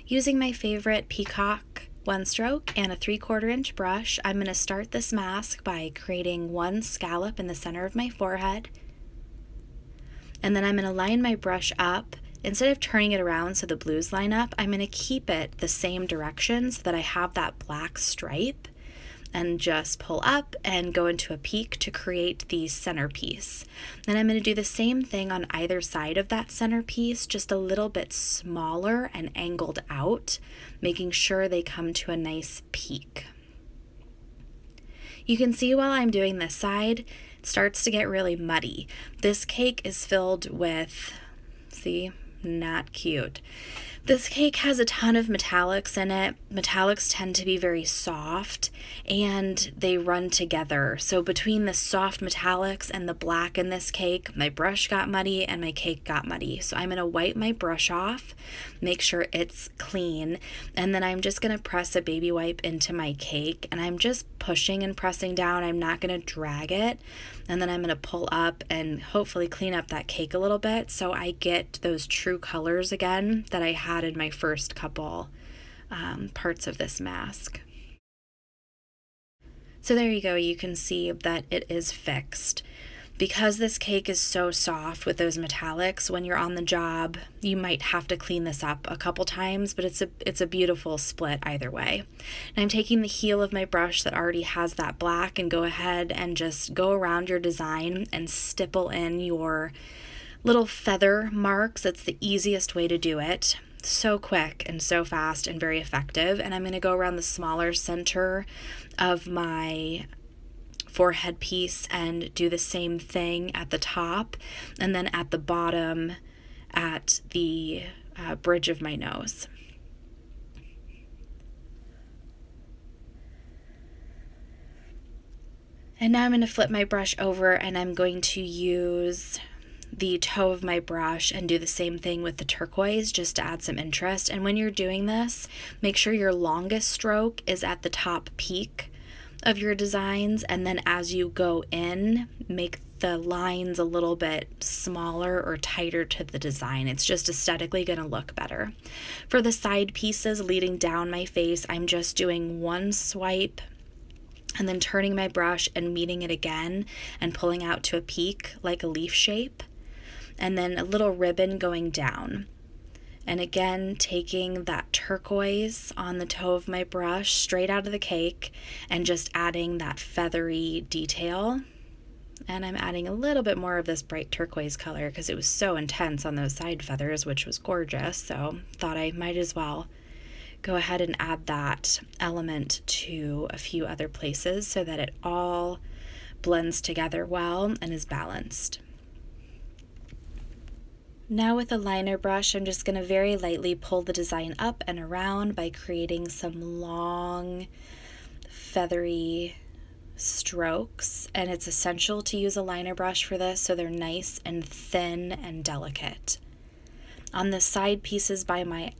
Using my favorite Peacock 1-stroke and a 3/4 inch brush, I'm going to start this mask by creating one scallop in the center of my forehead. And then I'm going to line my brush up. Instead of turning it around so the blues line up, I'm going to keep it the same direction so that I have that black stripe, and just pull up and go into a peak to create the centerpiece. Then I'm going to do the same thing on either side of that centerpiece, just a little bit smaller and angled out, making sure they come to a nice peak. You can see while I'm doing this side, it starts to get really muddy. This cake is filled with, see, not cute. This cake has a ton of metallics in it. Metallics tend to be very soft and they run together. So between the soft metallics and the black in this cake, my brush got muddy and my cake got muddy. So I'm going to wipe my brush off, make sure it's clean, and then I'm just going to press a baby wipe into my cake, and I'm just pushing and pressing down. I'm not going to drag it. And then I'm going to pull up and hopefully clean up that cake a little bit so I get those true colors again that I had in my first couple parts of this mask. So there you go, you can see that it is fixed. Because this cake is so soft with those metallics, when you're on the job, you might have to clean this up a couple times, but it's a beautiful split either way. And I'm taking the heel of my brush that already has that black and go ahead and just go around your design and stipple in your little feather marks. It's the easiest way to do it. So quick and so fast and very effective. And I'm going to go around the smaller center of my forehead piece and do the same thing at the top, and then at the bottom at the bridge of my nose. And now I'm going to flip my brush over and I'm going to use the toe of my brush and do the same thing with the turquoise just to add some interest. And when you're doing this, make sure your longest stroke is at the top peak of your designs, and then as you go in, make the lines a little bit smaller or tighter to the design. It's just aesthetically going to look better. For the side pieces leading down my face, I'm just doing one swipe and then turning my brush and meeting it again and pulling out to a peak like a leaf shape, and then a little ribbon going down. And again, taking that turquoise on the toe of my brush straight out of the cake and just adding that feathery detail. And I'm adding a little bit more of this bright turquoise color because it was so intense on those side feathers, which was gorgeous. So thought I might as well go ahead and add that element to a few other places so that it all blends together well and is balanced. Now with a liner brush, I'm just going to very lightly pull the design up and around by creating some long, feathery strokes. And it's essential to use a liner brush for this so they're nice and thin and delicate. On the side pieces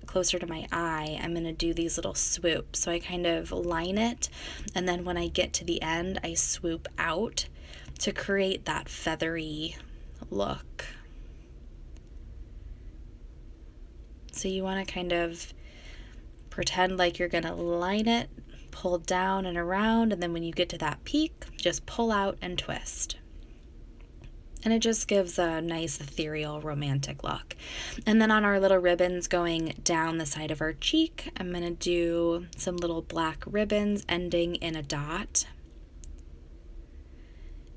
closer to my eye, I'm going to do these little swoops. So I kind of line it, and then when I get to the end, I swoop out to create that feathery look. So you want to kind of pretend like you're going to line it, pull down and around, and then when you get to that peak, just pull out and twist. And it just gives a nice ethereal romantic look. And then on our little ribbons going down the side of our cheek, I'm going to do some little black ribbons ending in a dot.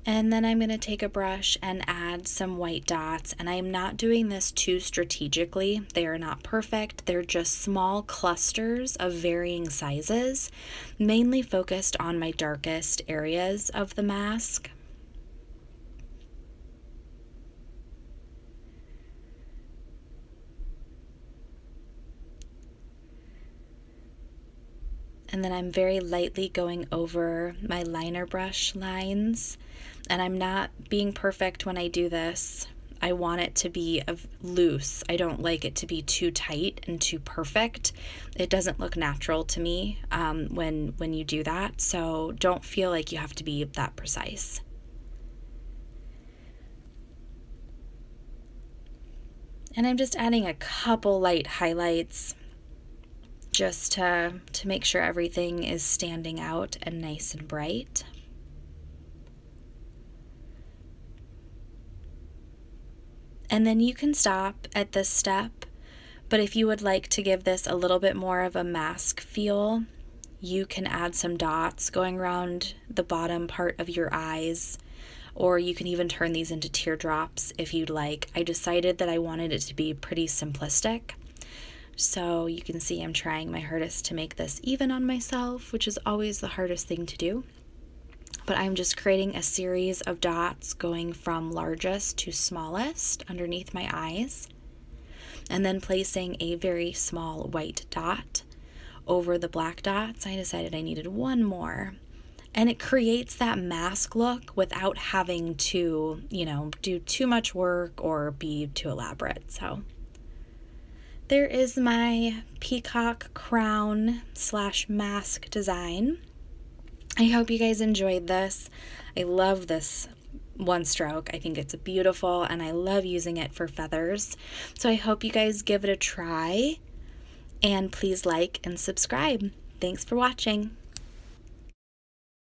And then I'm going to take a brush and add some white dots, and I am not doing this too strategically. They are not perfect. They're just small clusters of varying sizes, mainly focused on my darkest areas of the mask. And then I'm very lightly going over my liner brush lines. And I'm not being perfect when I do this. I want it to be loose. I don't like it to be too tight and too perfect. It doesn't look natural to me when you do that. So don't feel like you have to be that precise. And I'm just adding a couple light highlights just to make sure everything is standing out and nice and bright. And then you can stop at this step, but if you would like to give this a little bit more of a mask feel, you can add some dots going around the bottom part of your eyes, or you can even turn these into teardrops if you'd like. I decided that I wanted it to be pretty simplistic. So you can see I'm trying my hardest to make this even on myself, which is always the hardest thing to do. But I'm just creating a series of dots going from largest to smallest underneath my eyes, and then placing a very small white dot over the black dots. I decided I needed one more. And it creates that mask look without having to, do too much work or be too elaborate. So there is my peacock crown / mask design. I hope you guys enjoyed this. I love this one stroke. I think it's beautiful and I love using it for feathers. So I hope you guys give it a try, and please like and subscribe. Thanks for watching.